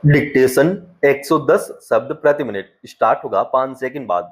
Dictation 110 शब्द प्रति minute start होगा 5 सेकंड बाद।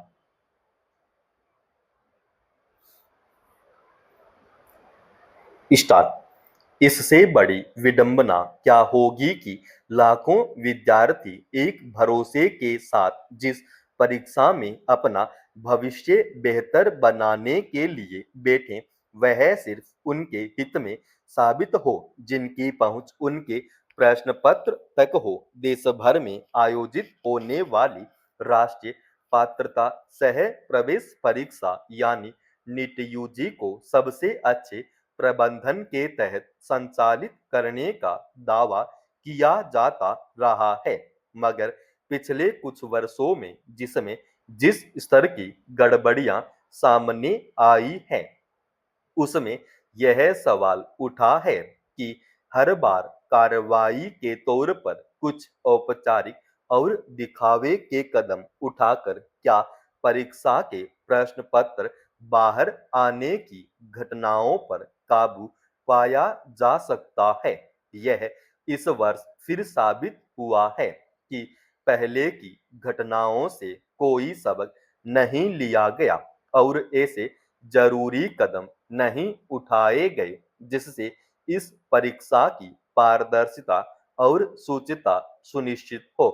स्टार्ट। इससे बड़ी विडंबना क्या होगी कि लाखों विद्यार्थी एक भरोसे के साथ जिस परीक्षा में अपना भविष्य बेहतर बनाने के लिए बैठे, वह सिर्फ उनके हित में साबित हो, जिनकी पहुंच उनके प्रश्न पत्र तक हो। देश भर में आयोजित होने वाली राष्ट्रीय पात्रता सह प्रवेश परीक्षा यानी नीट यूजी को सबसे अच्छे प्रबंधन के तहत संचालित करने का दावा किया जाता रहा है, मगर पिछले कुछ वर्षों में जिसमें जिस स्तर की गड़बड़ियां सामने आई हैं, उसमें यह सवाल उठा है कि हर बार कार्रवाई के तौर पर कुछ औपचारिक और दिखावे के कदम उठाकर क्या परीक्षा के प्रश्न पत्र बाहर आने की घटनाओं पर काबू पाया जा सकता है। यह इस वर्ष फिर साबित हुआ है कि पहले की घटनाओं से कोई सबक नहीं लिया गया और ऐसे जरूरी कदम नहीं उठाए गए जिससे इस परीक्षा की पारदर्शिता और शुचिता सुनिश्चित हो।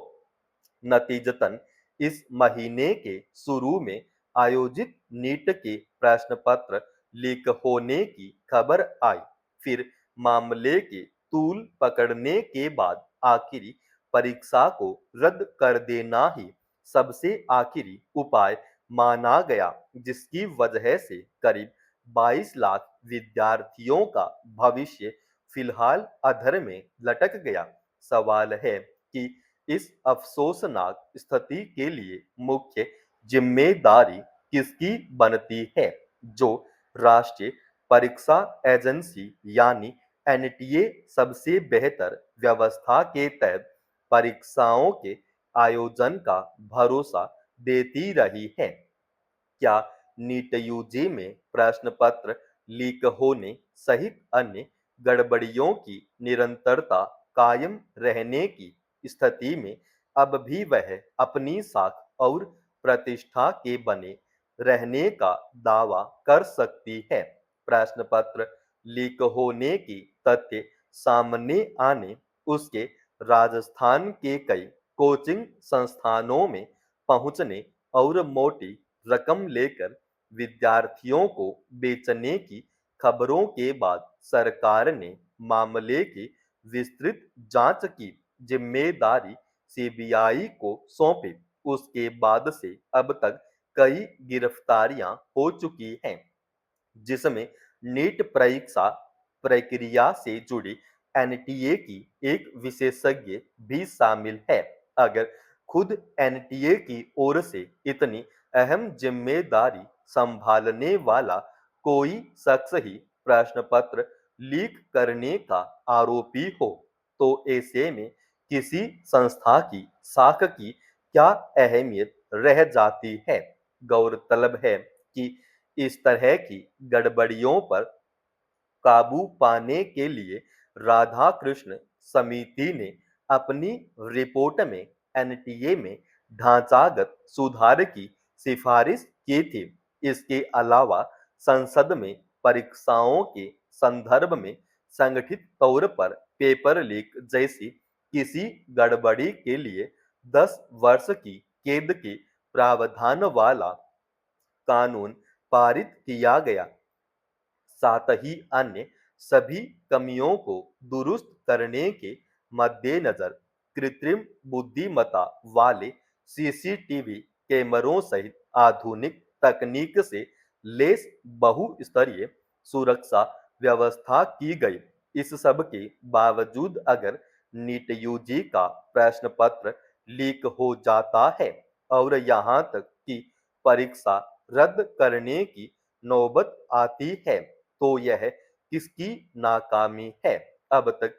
नतीजतन इस महीने के शुरू में आयोजित नीट के प्रश्न पत्र लीक होने की खबर आई। फिर मामले के तूल पकड़ने के बाद आखिरी परीक्षा को रद्द कर देना ही सबसे आखिरी उपाय माना गया, जिसकी वजह से करीब 22 लाख विद्यार्थियों का भविष्य फिलहाल अधर में लटक गया। सवाल है कि इस अफसोसनाक स्थिति के लिए मुख्य जिम्मेदारी किसकी बनती है, जो राष्ट्रीय परीक्षा एजेंसी यानी एनटीए सबसे बेहतर व्यवस्था के तहत परीक्षाओं के आयोजन का भरोसा देती रही है। क्या नीट यूजी में प्रश्न पत्र लीक होने सहित अन्य गड़बड़ियों की निरंतरता कायम रहने की स्थिति में अब भी वह अपनी साख और प्रतिष्ठा के बने रहने का दावा कर सकती है? प्रश्न पत्र लीक होने की तथ्य सामने आने उसके राजस्थान के कई कोचिंग संस्थानों में पहुंचने और मोटी रकम लेकर विद्यार्थियों को बेचने की खबरों के बाद सरकार ने मामले की विस्तृत जांच की जिम्मेदारी सीबीआई को सौंपी। उसके बाद से अब तक कई गिरफ्तारियां हो चुकी हैं, जिसमें नीट परीक्षा प्रक्रिया से जुड़ी एनटीए की एक विशेषज्ञ भी शामिल है। अगर खुद एनटीए की ओर से इतनी अहम जिम्मेदारी संभालने वाला कोई शख्स ही प्रश्न पत्र लीक करने का आरोपी हो, तो ऐसे में किसी संस्था की साख की क्या अहमियत रह जाती है? गौरतलब है कि इस तरह की गड़बड़ियों पर काबू पाने के लिए राधाकृष्ण समिति ने अपनी रिपोर्ट में एनटीए में ढांचागत सुधार की सिफारिश की थी। इसके अलावा संसद में परीक्षाओं के संदर्भ में संगठित तौर पर पेपर लीक जैसी किसी गड़बड़ी के लिए 10 वर्ष की कैद के प्रावधान वाला कानून पारित किया गया। साथ ही अन्य सभी कमियों को दुरुस्त करने के मद्देनजर कृत्रिम बुद्धिमत्ता वाले सीसीटीवी कैमरों सहित आधुनिक तकनीक से लैस बहुस्तरीय सुरक्षा व्यवस्था की गई। इस सब के बावजूद अगर नीट यूजी का प्रश्न पत्र लीक हो जाता है और यहाँ तक कि परीक्षा रद्द करने की नौबत आती है, तो यह किसकी नाकामी है? अब तक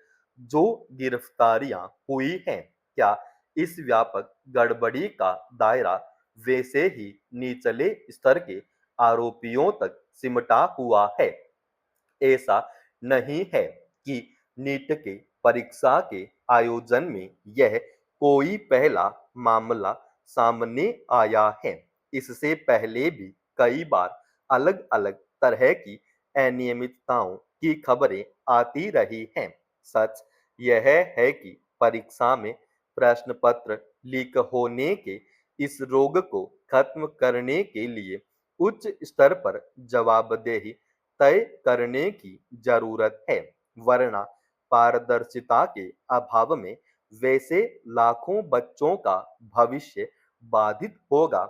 जो गिरफ्तारियां हुई हैं, क्या इस व्यापक गड़बड़ी का दायरा वैसे ही निचले स्तर के आरोपियों तक सिमटा हुआ है? ऐसा नहीं है कि नीट के परीक्षा के आयोजन में यह कोई पहला मामला सामने आया है। इससे पहले भी कई बार अलग अलग तरह की अनियमितताओं की खबरें आती रही हैं। सच यह है कि परीक्षा में प्रश्न पत्र लीक होने के इस रोग को खत्म करने के लिए उच्च स्तर पर जवाबदेही तय करने की जरूरत है, वरना पारदर्शिता के अभाव में वैसे लाखों बच्चों का भविष्य बाधित होगा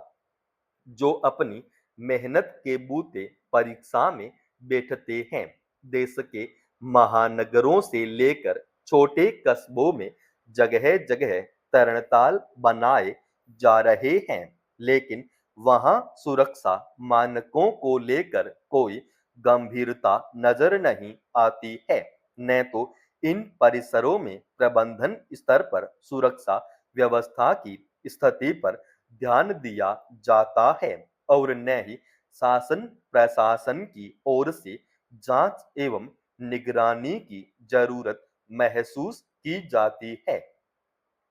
जो अपनी मेहनत के बूते परीक्षा में बैठते हैं। देश के महानगरों से लेकर छोटे कस्बों में जगह जगह तरणताल बनाए जा रहे हैं, लेकिन वहां सुरक्षा मानकों को लेकर कोई गंभीरता नजर नहीं आती है। न तो इन परिसरों में प्रबंधन स्तर पर सुरक्षा व्यवस्था की स्थिति पर ध्यान दिया जाता है और न ही शासन प्रशासन की ओर से जांच एवं निगरानी की जरूरत महसूस की जाती है।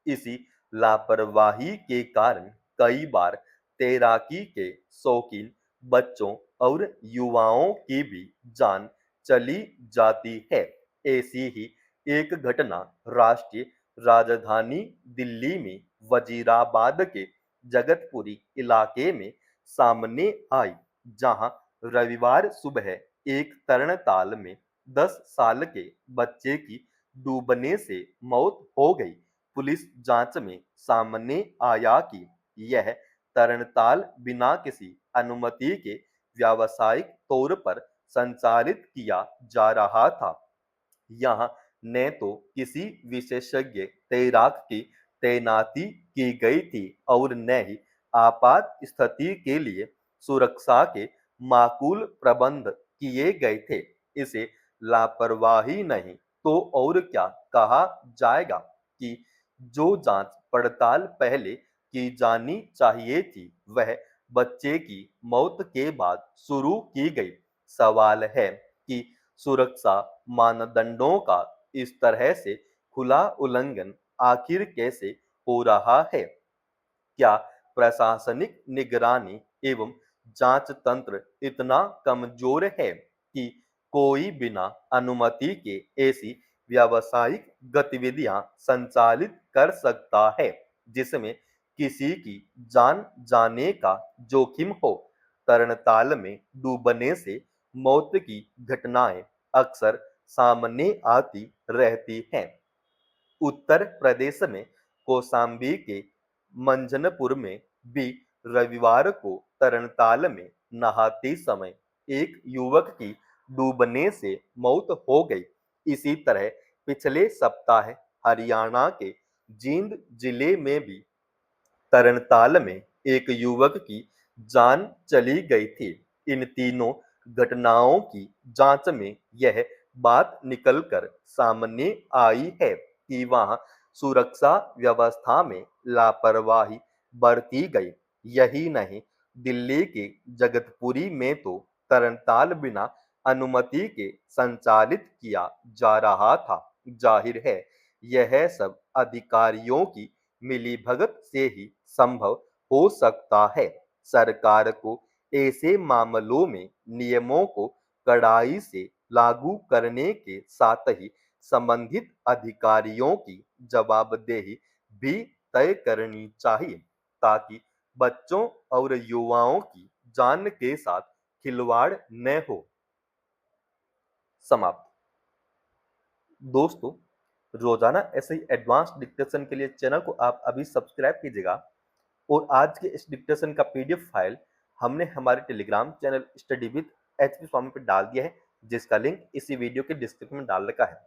इसी लापरवाही के कारण कई बार तैराकी के शौकीन बच्चों और युवाओं की भी जान चली जाती है। ऐसी ही एक घटना राष्ट्रीय राजधानी दिल्ली में वजीराबाद के जगतपुरी इलाके में सामने आई, जहां रविवार सुबह एक तरणताल में 10 साल के बच्चे की डूबने से मौत हो गई। पुलिस जांच में सामने आया कि यह तरणताल बिना किसी अनुमति के व्यावसायिक तौर पर संचालित किया जा रहा था। यहाँ न तो किसी विशेषज्ञ तैराक की तैनाती की गई थी और न ही आपात स्थिति के लिए सुरक्षा के माकूल प्रबंध किए गए थे। इसे लापरवाही नहीं तो और क्या कहा जाएगा कि जो जांच पड़ताल पहले की जानी चाहिए थी वह बच्चे की मौत के बाद शुरू की गई। सवाल है कि सुरक्षा मानदंडों का इस तरह से खुला उल्लंघन आखिर कैसे हो रहा है? क्या प्रशासनिक निगरानी एवं जांच तंत्र इतना कमजोर है कि कोई बिना अनुमति के ऐसी व्यावसायिक गतिविधियां संचालित कर सकता है जिसमें किसी की जान जाने का जोखिम हो? तरणताल में डूबने से मौत की घटनाएं अक्सर सामने आती रहती हैं। उत्तर प्रदेश में कौशाम्बी के मंझनपुर में भी रविवार को तरणताल में नहाते समय एक युवक की डूबने से मौत हो गई। इसी तरह पिछले सप्ताह हरियाणा के जींद जिले में भी तरणताल में एक युवक की जान चली गई थी। इन तीनों घटनाओं की जांच में यह बात निकलकर सामने आई है कि वहां सुरक्षा व्यवस्था में लापरवाही बरती गई। यही नहीं, दिल्ली के जगतपुरी में तो तरणताल बिना अनुमति के संचालित किया जा रहा था। जाहिर है यह सब अधिकारियों की मिलीभगत से ही संभव हो सकता है। सरकार को ऐसे मामलों में नियमों को कड़ाई से लागू करने के साथ ही संबंधित अधिकारियों की जवाबदेही भी तय करनी चाहिए ताकि बच्चों और युवाओं की जान के साथ खिलवाड़ न हो। समाप्त। दोस्तों, रोजाना ऐसे ही एडवांस डिक्टेशन के लिए चैनल को आप अभी सब्सक्राइब कीजिएगा और आज के इस डिक्टेशन का पीडीएफ फाइल हमने हमारे Telegram channel study with HP Swami पर डाल दिया है, जिसका लिंक इसी वीडियो के डिस्क्रिप्शन में डाल रखा है।